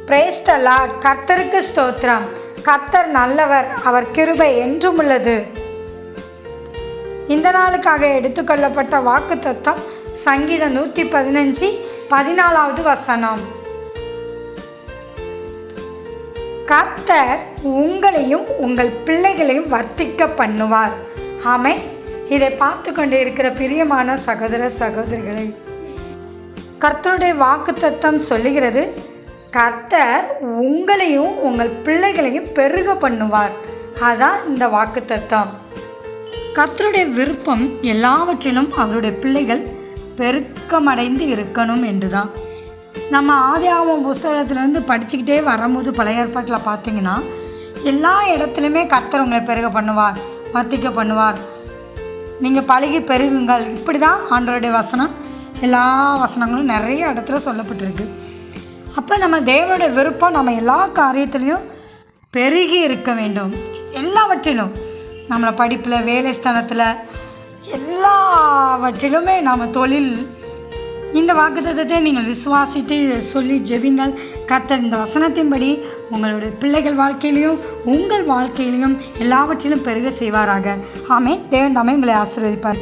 Praise the Lord. கர்த்தருக்கு ஸ்தோத்திரம். கர்த்தர் நல்லவர், அவர் கிருபை என்றும் உள்ளது. இந்த நாளுக்காக எடுத்துக்கொள்ளப்பட்ட வாக்குத்தத்தம் சங்கீதம் 115:14 வசனம். கர்த்தர் உங்களையும் உங்கள் பிள்ளைகளையும் வர்த்திக்க பண்ணுவார். ஆமென். இதை பார்த்து கொண்டு இருக்கிற பிரியமான சகோதர சகோதரிகளை, கர்த்தருடைய வாக்குத்தத்தம் சொல்லுகிறது, கர்த்தர் உங்களையும் உங்கள் பிள்ளைகளையும் பெருக பண்ணுவார். அதான் இந்த வாக்குத்தத்தம். கர்த்தருடைய விருப்பம் எல்லாவற்றிலும் அவருடைய பிள்ளைகள் பெருக்கமடைந்து இருக்கணும் என்று தான். நம்ம ஆதியாகமம் புஸ்தகத்திலேருந்து படிச்சுக்கிட்டே வரும்போது பழைய ஏற்பாட்டில் பார்த்திங்கன்னா எல்லா இடத்துலையுமே கர்த்தர் உங்களை பெருக பண்ணுவார், வர்த்திக்க பண்ணுவார், நீங்கள் பழகி பெருகுங்கள், இப்படி தான் ஆண்டவருடைய வசனம் எல்லா வசனங்களும் நிறைய இடத்துல சொல்லப்பட்டிருக்கு. அப்போ நம்ம தேவனுடைய விருப்பம் நம்ம எல்லா காரியத்துலேயும் பெருகி இருக்க வேண்டும். எல்லாவற்றிலும், நம்மளை படிப்பில், வேலை ஸ்தானத்தில், எல்லாவற்றிலுமே நம்ம தொழில். இந்த வாக்குத்தத்தத்தை நீங்கள் விசுவாசித்து சொல்லி ஜெபிங்கள். கர்த்தர் இந்த வசனத்தின்படி உங்களுடைய பிள்ளைகள் வாழ்க்கையிலையும் உங்கள் வாழ்க்கையிலையும் எல்லாவற்றிலும் பெருக செய்வாராக. ஆமென். தேவன் தாமே உங்களை ஆசீர்வதிப்பார்.